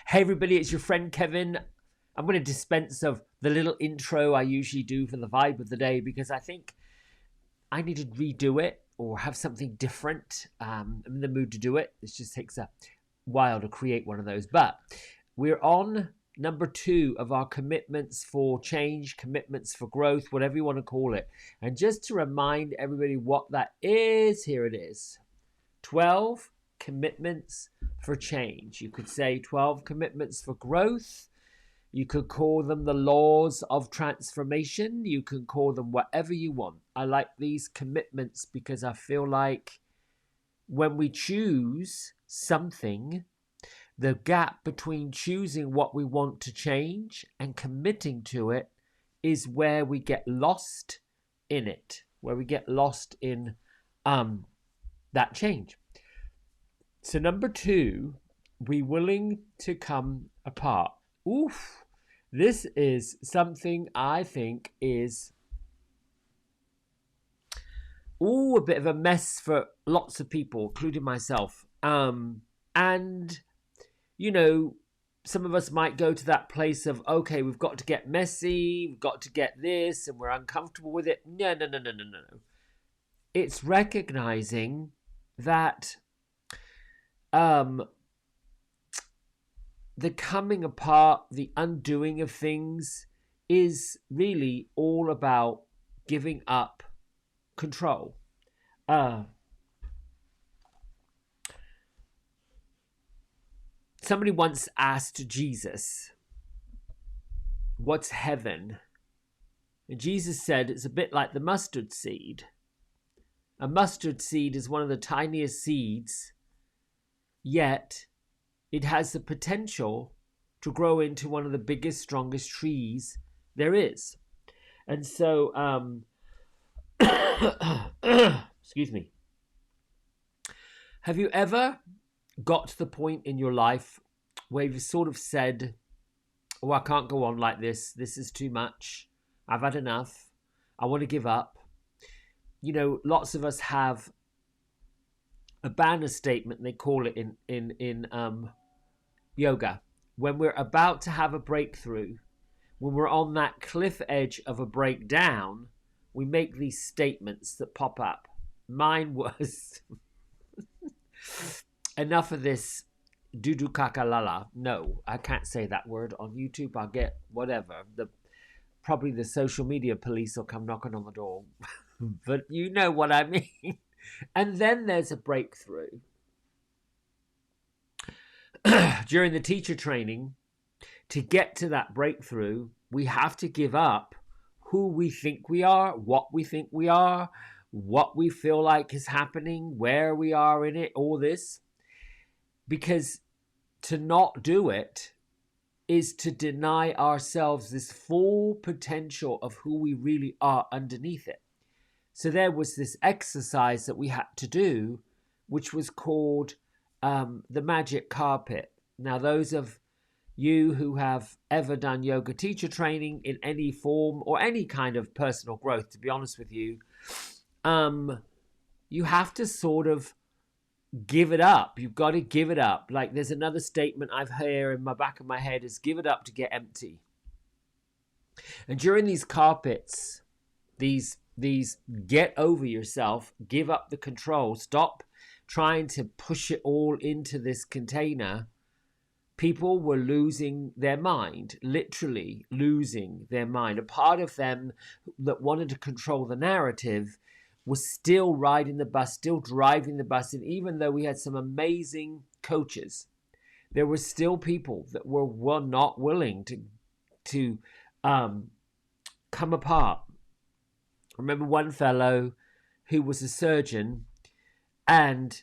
Hey everybody, it's your friend Kevin. I'm going to dispense of the little intro I usually do for the vibe of the day because I think I need to redo it or have something different. I'm in the mood to do it. It just takes a while to create one of those. But we're on number 2 of our commitments for change, commitments for growth, whatever you want to call it. And just to remind everybody what that is, here it is. 12 commitments for change. You could say 12 commitments for growth. You could call them the laws of transformation. You can call them whatever you want. I like these commitments because I feel like when we choose something, the gap between choosing what we want to change and committing to it is where we get lost in it, where we get lost in that change. So number 2, be willing to come apart. Oof, this is something I think is a bit of a mess for lots of people, including myself. And, you know, some of us might go to that place of, okay, we've got to get messy, we've got to get this, and we're uncomfortable with it. No. It's recognizing that the coming apart, the undoing of things is really all about giving up control. Somebody once asked Jesus, what's heaven? And Jesus said it's a bit like the mustard seed. A mustard seed is one of the tiniest seeds, yet it has the potential to grow into one of the biggest, strongest trees there is. And so, excuse me. Have you ever got to the point in your life where you've sort of said, oh, I can't go on like this. This is too much. I've had enough. I want to give up. You know, lots of us have a banner statement, they call it in yoga. When we're about to have a breakthrough, when we're on that cliff edge of a breakdown, we make these statements that pop up. Mine was, enough of this dudu kakalala. No, I can't say that word on YouTube. I'll get whatever. Probably the social media police will come knocking on the door. But you know what I mean. And then there's a breakthrough. During the teacher training, to get to that breakthrough, we have to give up who we think we are, what we think we are, what we feel like is happening, where we are in it, all this. Because to not do it is to deny ourselves this full potential of who we really are underneath it. So there was this exercise that we had to do, which was called the magic carpet. Now, those of you who have ever done yoga teacher training in any form or any kind of personal growth, to be honest with you, you have to sort of give it up. You've got to give it up. Like there's another statement I've heard in my back of my head is give it up to get empty. And during these carpets, these get over yourself, give up the control, stop trying to push it all into this container. People were losing their mind, literally losing their mind. A part of them that wanted to control the narrative was still riding the bus, still driving the bus. And even though we had some amazing coaches, there were still people that were not willing to come apart. I remember one fellow who was a surgeon, and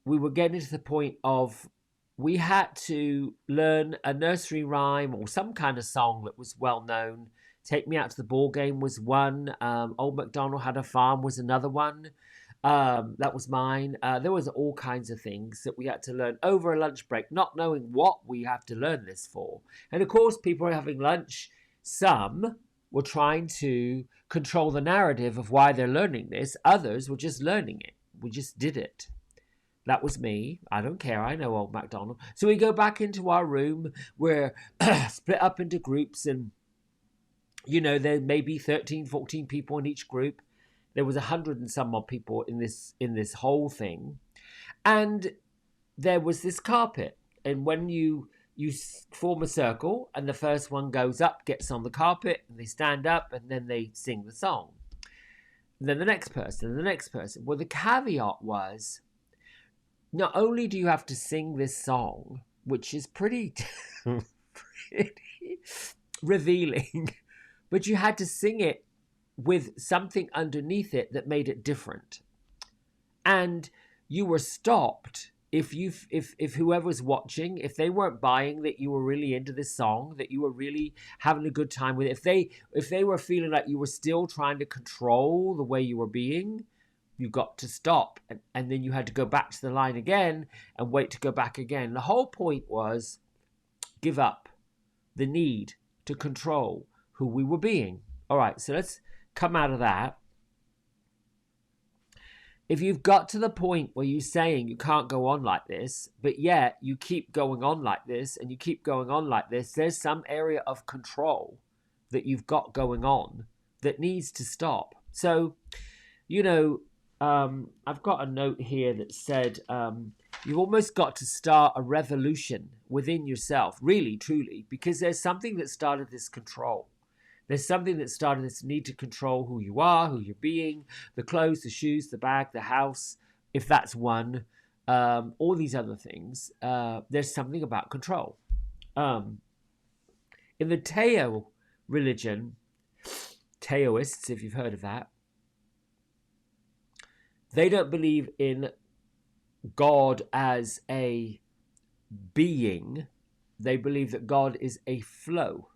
we were getting to the point of we had to learn a nursery rhyme or some kind of song that was well known. Take Me Out to the Ball Game was one. Old MacDonald Had a Farm was another one. That was mine. There was all kinds of things that we had to learn over a lunch break, not knowing what we have to learn this for. And of course, people are having lunch. Some were trying to control the narrative of why they're learning this. Others were just learning it. We just did it. That was me. I don't care. I know old MacDonald. So we go back into our room. We're split up into groups, and there may be 13, 14 people in each group. There was 100 and some odd people in this whole thing, and there was this carpet. And when you form a circle, and the first one goes up, gets on the carpet, and they stand up, and then they sing the song. And then the next person, and the next person. Well, the caveat was, not only do you have to sing this song, which is pretty revealing, but you had to sing it with something underneath it that made it different. And you were stopped if whoever was watching, if they weren't buying that you were really into this song, that you were really having a good time with it, if they were feeling like you were still trying to control the way you were being, you got to stop, and then you had to go back to the line again and wait to go back again. The whole point was give up the need to control who we were being. All right, so let's come out of that. If you've got to the point where you're saying you can't go on like this, but yet you keep going on like this and you keep going on like this, there's some area of control that you've got going on that needs to stop. So, I've got a note here that said you've almost got to start a revolution within yourself, really, truly, because there's something that started this control. There's something that started this need to control who you are, who you're being, the clothes, the shoes, the bag, the house, if that's one, all these other things. There's something about control. In the Tao religion, Taoists, if you've heard of that, they don't believe in God as a being. They believe that God is a flow.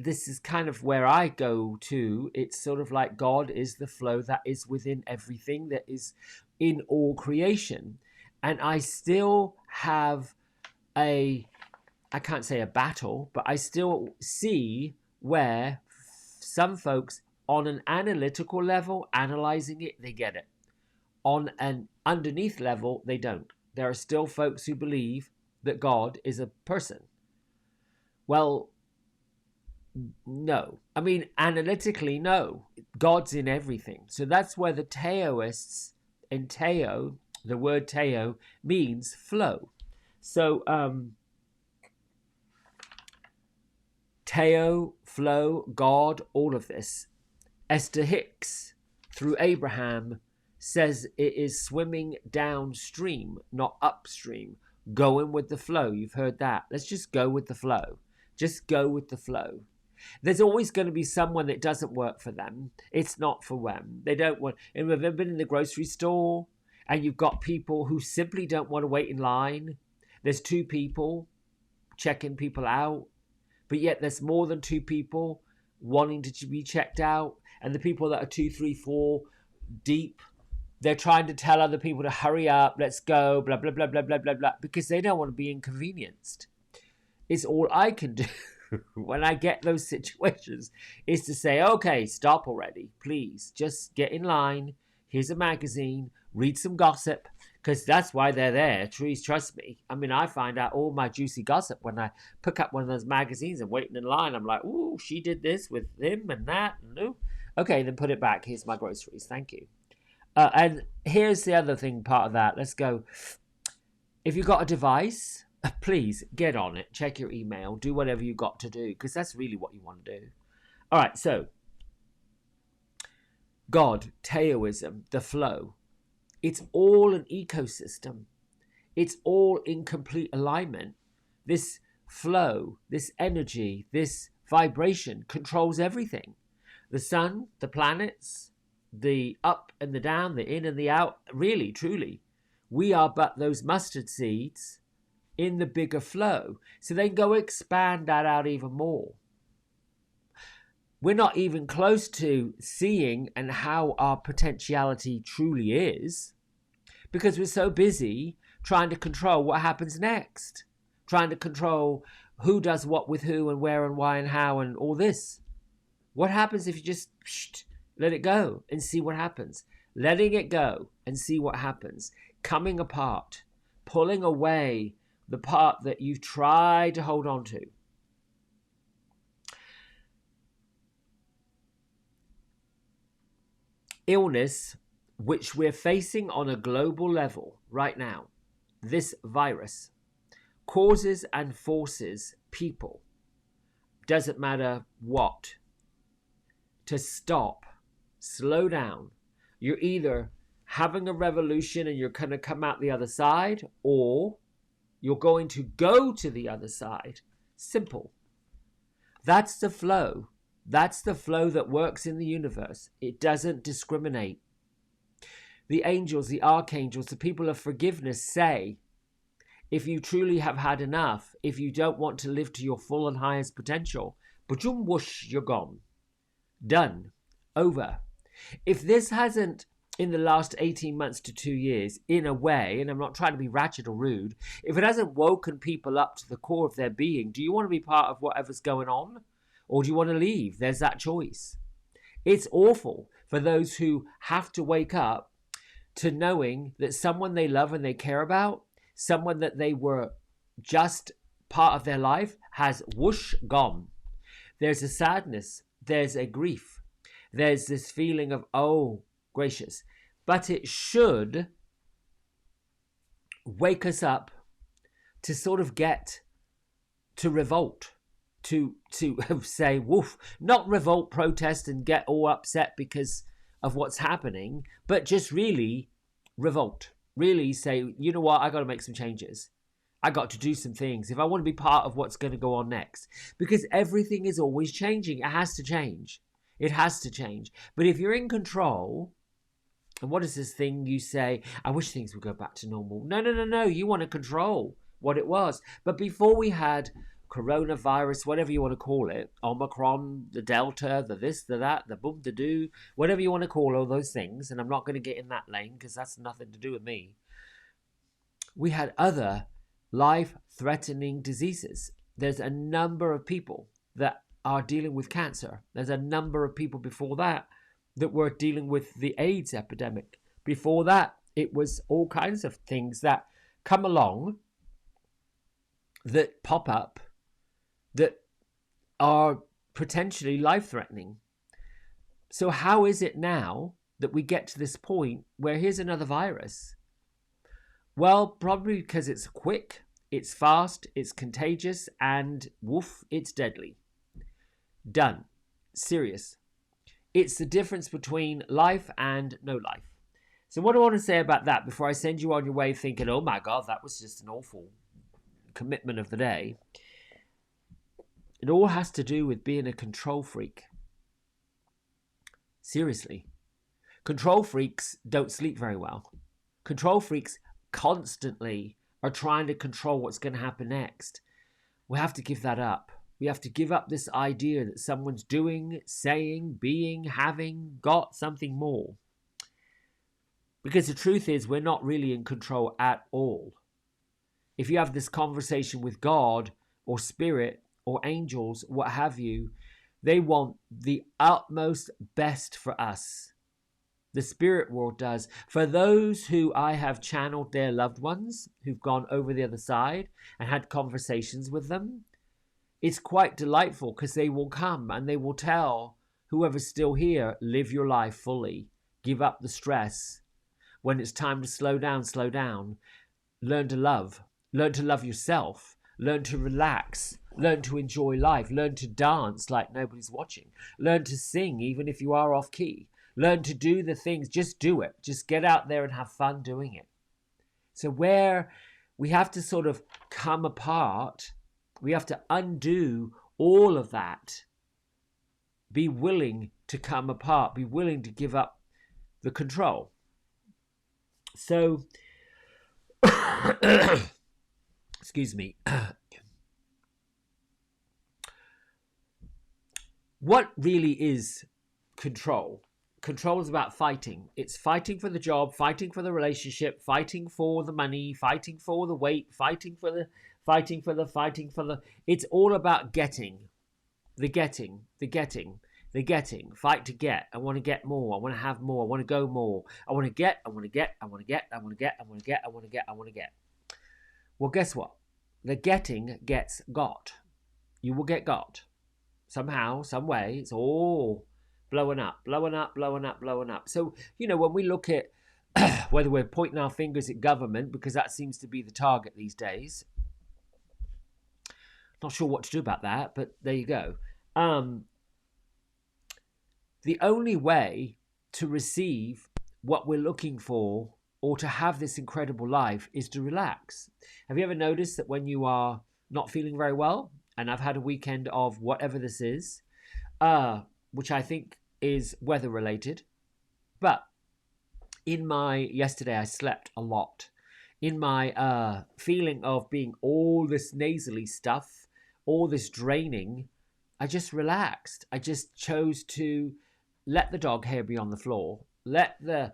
This is kind of where I go to. It's sort of like God is the flow that is within everything, that is in all creation. And I still have I can't say a battle, but I still see where some folks on an analytical level, analyzing it, they get it. On an underneath level, they don't. There are still folks who believe that God is a person. Well, no. I mean, analytically, no. God's in everything. So that's where the Taoists, and Tao, the word Tao, means flow. So, Tao, flow, God, all of this. Esther Hicks, through Abraham, says it is swimming downstream, not upstream. Going with the flow. You've heard that. Let's just go with the flow. Just go with the flow. There's always going to be someone that doesn't work for them. It's not for them. They don't want. And have you been in the grocery store and you've got people who simply don't want to wait in line? There's two people checking people out, but yet there's more than two people wanting to be checked out. And the people that are 2, 3, 4 deep, they're trying to tell other people to hurry up, let's go, blah, blah, blah, blah, blah, blah, blah, because they don't want to be inconvenienced. It's all I can do. When I get those situations, is to say, okay, stop already, please. Just get in line. Here's a magazine. Read some gossip, because that's why they're there. Please trust me. I mean, I find out all my juicy gossip when I pick up one of those magazines and waiting in line. I'm like, ooh, she did this with him and that. No. Okay, then put it back. Here's my groceries. Thank you. And here's the other thing, part of that. Let's go. If you've got a device, please get on it, check your email, do whatever you got to do, because that's really what you want to do. All right, so God, Taoism, the flow, it's all an ecosystem. It's all in complete alignment. This flow, this energy, this vibration controls everything. The sun, the planets, the up and the down, the in and the out, really, truly. We are but those mustard seeds in the bigger flow. So then go expand that out even more. We're not even close to seeing and how our potentiality truly is, because we're so busy trying to control what happens next, trying to control who does what with who and where and why and how and all this. What happens if you just let it go and see what happens? Letting it go and see what happens. coming apart, pulling away the part that you've tried to hold on to. Illness, which we're facing on a global level right now, this virus, causes and forces people, doesn't matter what, to stop, slow down. You're either having a revolution and you're going to come out the other side, or you're going to go to the other side. Simple. That's the flow. That's the flow that works in the universe. It doesn't discriminate. The angels, the archangels, the people of forgiveness say, if you truly have had enough, if you don't want to live to your full and highest potential, boom, whoosh, you're gone. Done. Over. If this hasn't, in the last 18 months to 2 years, in a way, and I'm not trying to be ratchet or rude, if it hasn't woken people up to the core of their being, do you want to be part of whatever's going on? Or do you want to leave? There's that choice. It's awful for those who have to wake up to knowing that someone they love and they care about, someone that they were just part of their life, has whoosh, gone. There's a sadness. There's a grief. There's this feeling of, oh, gracious. But it should wake us up to sort of get to revolt, to say, woof, not revolt, protest and get all upset because of what's happening, but just really revolt. Really say, you know what, I got to make some changes. I got to do some things if I want to be part of what's going to go on next. Because everything is always changing. It has to change. It has to change. But if you're in control, and what is this thing you say, I wish things would go back to normal. No. You want to control what it was. But before we had coronavirus, whatever you want to call it, Omicron, the Delta, the this, the that, the boom, the do, whatever you want to call all those things, and I'm not going to get in that lane because that's nothing to do with me. We had other life-threatening diseases. There's a number of people that are dealing with cancer. There's a number of people before that were dealing with the AIDS epidemic. Before that, it was all kinds of things that come along that pop up that are potentially life-threatening. So how is it now that we get to this point where here's another virus? Well, probably because it's quick, it's fast, it's contagious, and woof, it's deadly. Done. Serious. It's the difference between life and no life. So what do I want to say about that before I send you on your way thinking, oh my God, that was just an awful commitment of the day? It all has to do with being a control freak. Seriously. Control freaks don't sleep very well. Control freaks constantly are trying to control what's going to happen next. We have to give that up. We have to give up this idea that someone's doing, saying, being, having, got something more. Because the truth is, we're not really in control at all. If you have this conversation with God or spirit or angels, what have you, they want the utmost best for us. The spirit world does. For those who I have channeled their loved ones, who've gone over the other side and had conversations with them, it's quite delightful because they will come and they will tell whoever's still here, live your life fully. Give up the stress. When it's time to slow down, slow down. Learn to love. Learn to love yourself. Learn to relax. Learn to enjoy life. Learn to dance like nobody's watching. Learn to sing even if you are off key. Learn to do the things. Just do it. Just get out there and have fun doing it. So where we have to sort of come apart, we have to undo all of that. Be willing to come apart. Be willing to give up the control. So, excuse me. What really is control? Control is about fighting. It's fighting for the job, fighting for the relationship, fighting for the money, fighting for the weight, fighting for the. It's all about getting. The getting, fight to get. I want to get more. I want to have more. I want to go more. I want to get. I want to get. I want to get. I want to get. I want to get. I want to get. I want to get. Well, guess what? The getting gets got. You will get got. Somehow, some way. It's all blowing up, blowing up, blowing up, blowing up. So, when we look at whether we're pointing our fingers at government, because that seems to be the target these days. Not sure what to do about that, but there you go. The only way to receive what we're looking for or to have this incredible life is to relax. Have you ever noticed that when you are not feeling very well, and I've had a weekend of whatever this is, which I think is weather related, but yesterday I slept a lot. In my feeling of being all this nasally stuff, all this draining, I just relaxed. I just chose to let the dog hair be on the floor, let the,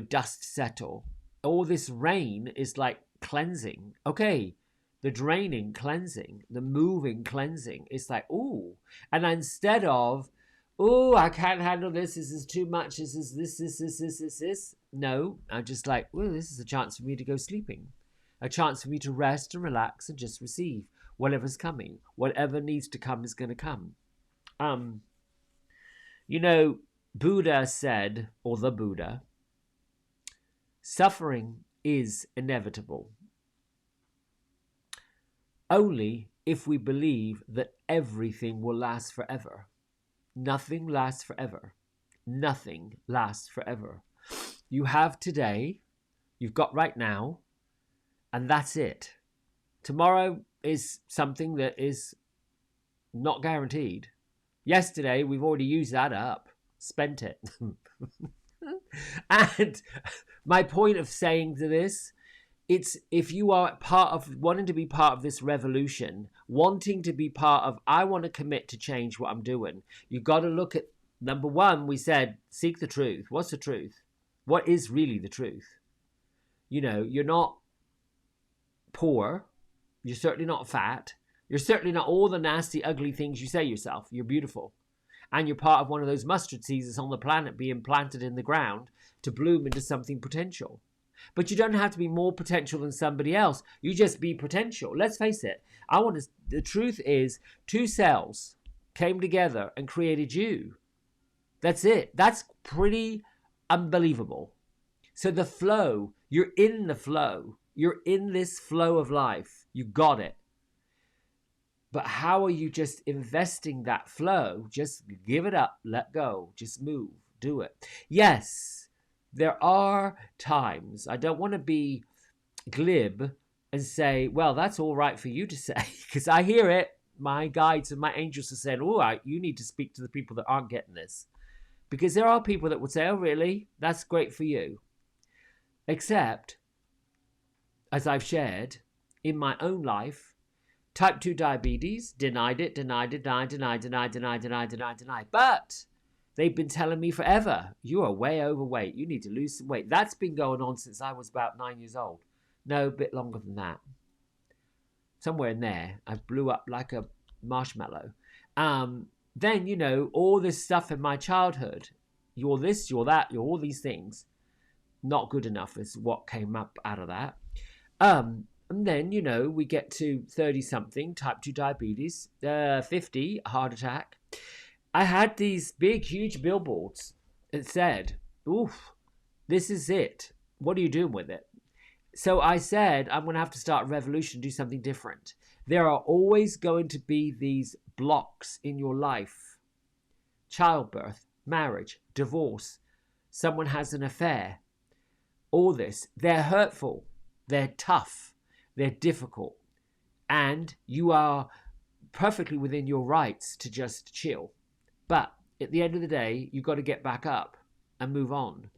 dust settle. All this rain is like cleansing. Okay, the draining, cleansing, the moving, cleansing. It's like, ooh. And instead of, oh, I can't handle this. This is too much. This is this. No, I'm just like, well, this is a chance for me to go sleeping. A chance for me to rest and relax and just receive whatever's coming. Whatever needs to come is going to come. Buddha said, or the Buddha, suffering is inevitable. Only if we believe that everything will last forever. Nothing lasts forever. Nothing lasts forever. You have today, you've got right now, and that's it. Tomorrow is something that is not guaranteed. Yesterday, we've already used that up, spent it. And my point of saying to this, it's if you are wanting to be part of this revolution, wanting to be part of, I want to commit to change what I'm doing. You've got to look at, number one, we said, seek the truth. What's the truth? What is really the truth? You're not poor. You're certainly not fat. You're certainly not all the nasty, ugly things you say yourself. You're beautiful. And you're part of one of those mustard seeds that's on the planet being planted in the ground to bloom into something potential. But you don't have to be more potential than somebody else. You just be potential. Let's face it. The truth is, two cells came together and created you. That's it. That's pretty unbelievable. So the flow, you're in the flow. You're in this flow of life. You got it. But how are you just investing that flow? Just give it up, let go, just move, do it. Yes, there are times, I don't want to be glib and say, well, that's all right for you to say, because I hear it. My guides and my angels are saying, all right, you need to speak to the people that aren't getting this. Because there are people that would say, oh, really? That's great for you. Except, as I've shared, in my own life, type 2 diabetes, denied. But they've been telling me forever, you are way overweight. You need to lose some weight. That's been going on since I was about 9 years old. No, a bit longer than that. Somewhere in there, I blew up like a marshmallow. Then, all this stuff in my childhood. You're this, you're that, you're all these things. Not good enough is what came up out of that. And then, we get to 30-something, type 2 diabetes, 50, heart attack. I had these big, huge billboards that said, oof, this is it. What are you doing with it? So I said, I'm going to have to start a revolution, do something different. There are always going to be these blocks in your life. Childbirth, marriage, divorce, someone has an affair. All this, they're hurtful, they're tough, they're difficult. And you are perfectly within your rights to just chill. But at the end of the day, you've got to get back up and move on.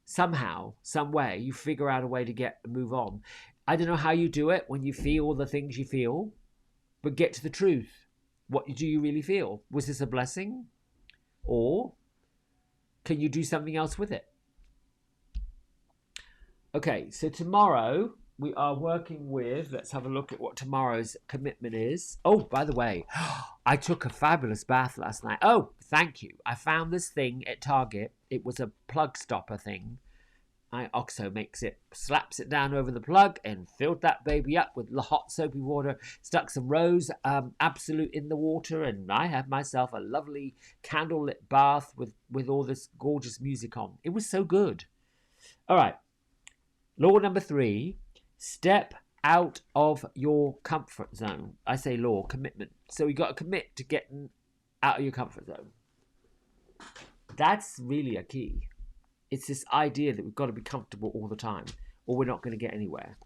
Somehow, some way, you figure out a way to move on. I don't know how you do it when you feel the things you feel, but get to the truth. What do you really feel? Was this a blessing? Or can you do something else with it? Okay, so tomorrow we are working with, let's have a look at what tomorrow's commitment is. Oh, by the way, I took a fabulous bath last night. Oh, thank you. I found this thing at Target. It was a plug stopper thing. OXO makes it, slaps it down over the plug and filled that baby up with hot soapy water, stuck some rose absolute in the water, and I had myself a lovely candlelit bath with all this gorgeous music on. It was so good. All right. Law number 3, step out of your comfort zone. I say law, commitment. So you got to commit to getting out of your comfort zone. That's really a key. It's this idea that we've got to be comfortable all the time or we're not going to get anywhere.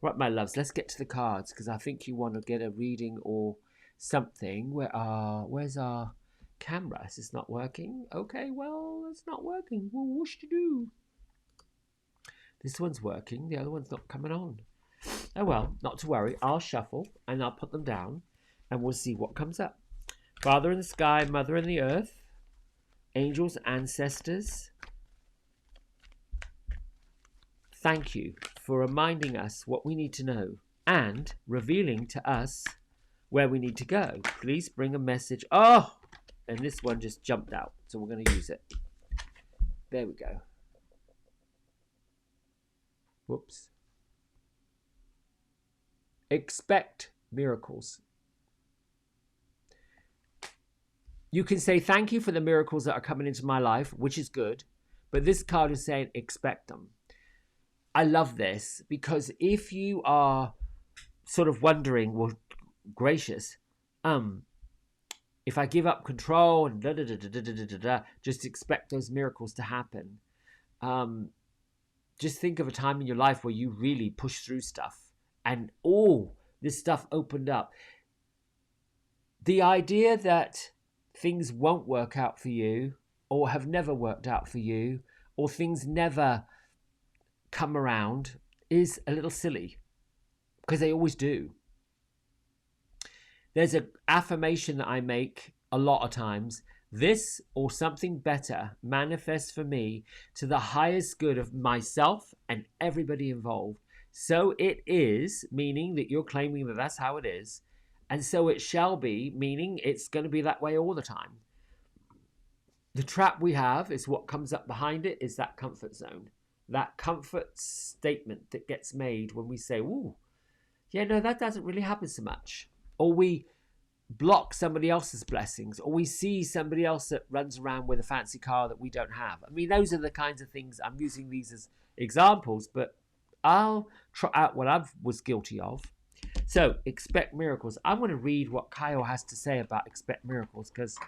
Right, my loves, let's get to the cards because I think you want to get a reading or something. Where's our camera? Is this not working? Okay, well, it's not working. Well, what's to do? This one's working. The other one's not coming on. Oh, well, not to worry. I'll shuffle and I'll put them down and we'll see what comes up. Father in the sky, Mother in the earth, angels, ancestors, thank you for reminding us what we need to know and revealing to us where we need to go. Please bring a message. Oh, and this one just jumped out, so we're going to use it. There we go. Whoops. Expect miracles. You can say thank you for the miracles that are coming into my life, which is good, but this card is saying expect them. I love this because if you are sort of wondering, well, gracious, if I give up control and just expect those miracles to happen. Just think of a time in your life where you really pushed through stuff and this stuff opened up. The idea that things won't work out for you or have never worked out for you or things never come around is a little silly because they always do. There's an affirmation that I make a lot of times. This or something better manifests for me to the highest good of myself and everybody involved. So it is, meaning that you're claiming that that's how it is. And so it shall be, meaning it's going to be that way all the time. The trap we have is what comes up behind it is that comfort zone. That comfort statement that gets made when we say, ooh, yeah, no, that doesn't really happen so much. Or we block somebody else's blessings, or we see somebody else that runs around with a fancy car that we don't have. I mean, those are the kinds of things, I'm using these as examples, but I'll try out what I was guilty of. So, expect miracles. I'm going to read what Kyle has to say about expect miracles, because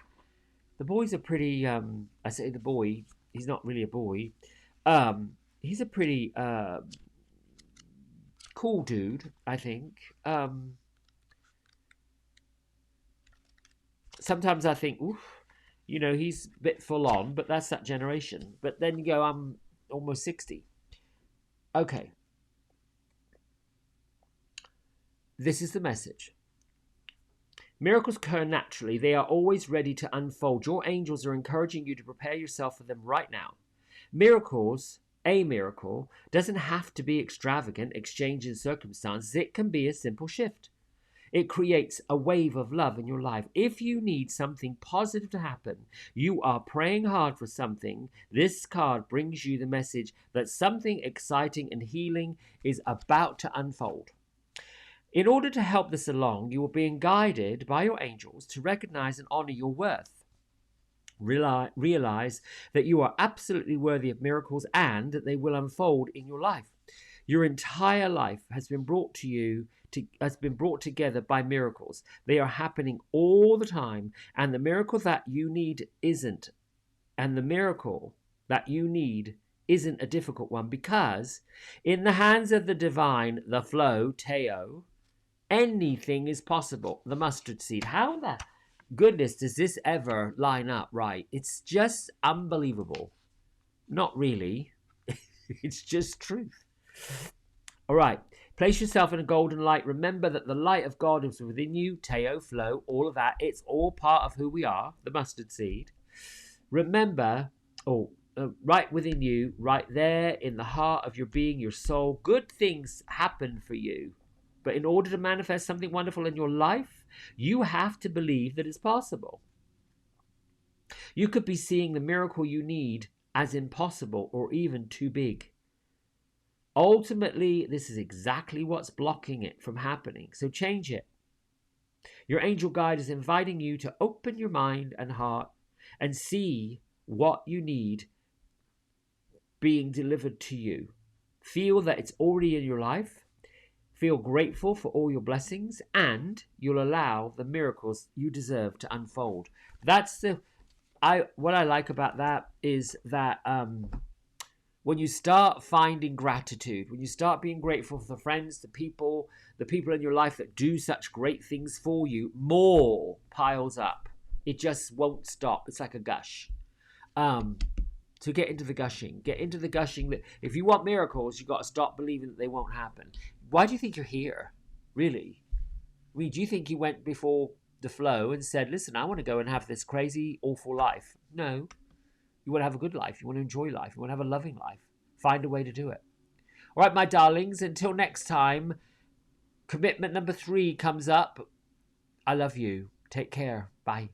the boys are pretty, I say the boy, he's not really a boy. He's a pretty cool dude, I think. Sometimes I think, oof, you know, he's a bit full on, but that's that generation. But then you go, I'm almost 60. Okay. This is the message. Miracles occur naturally. They are always ready to unfold. Your angels are encouraging you to prepare yourself for them right now. A miracle, doesn't have to be extravagant, exchange in circumstances. It can be a simple shift. It creates a wave of love in your life. If you need something positive to happen, you are praying hard for something, this card brings you the message that something exciting and healing is about to unfold. In order to help this along, you are being guided by your angels to recognize and honor your worth. Realize that you are absolutely worthy of miracles and that they will unfold in your life. Your entire life has been brought together by miracles. They are happening all the time, and the miracle that you need isn't. And the miracle that you need isn't a difficult one, because in the hands of the divine, the flow, Teo, anything is possible. The mustard seed. How the goodness does this ever line up right? It's just unbelievable. Not really. It's just truth. All right. Place yourself in a golden light. Remember that the light of God is within you. Teo, flow, all of that. It's all part of who we are. The mustard seed. Remember, right within you, right there in the heart of your being, your soul. Good things happen for you. But in order to manifest something wonderful in your life, you have to believe that it's possible. You could be seeing the miracle you need as impossible or even too big. Ultimately, this is exactly what's blocking it from happening. So change it. Your angel guide is inviting you to open your mind and heart and see what you need being delivered to you. Feel that it's already in your life. Feel grateful for all your blessings, and you'll allow the miracles you deserve to unfold. That's what I like about that is that when you start finding gratitude, when you start being grateful for the friends, the people in your life that do such great things for you, more piles up. It just won't stop. It's like a gush. So get into the gushing. Get into the gushing that if you want miracles, you've got to stop believing that they won't happen. Why do you think you're here? Really? I mean, do you think you went before the flow and said, listen, I want to go and have this crazy, awful life? No. You want to have a good life. You want to enjoy life. You want to have a loving life. Find a way to do it. All right, my darlings, until next time, commitment number 3 comes up. I love you. Take care. Bye.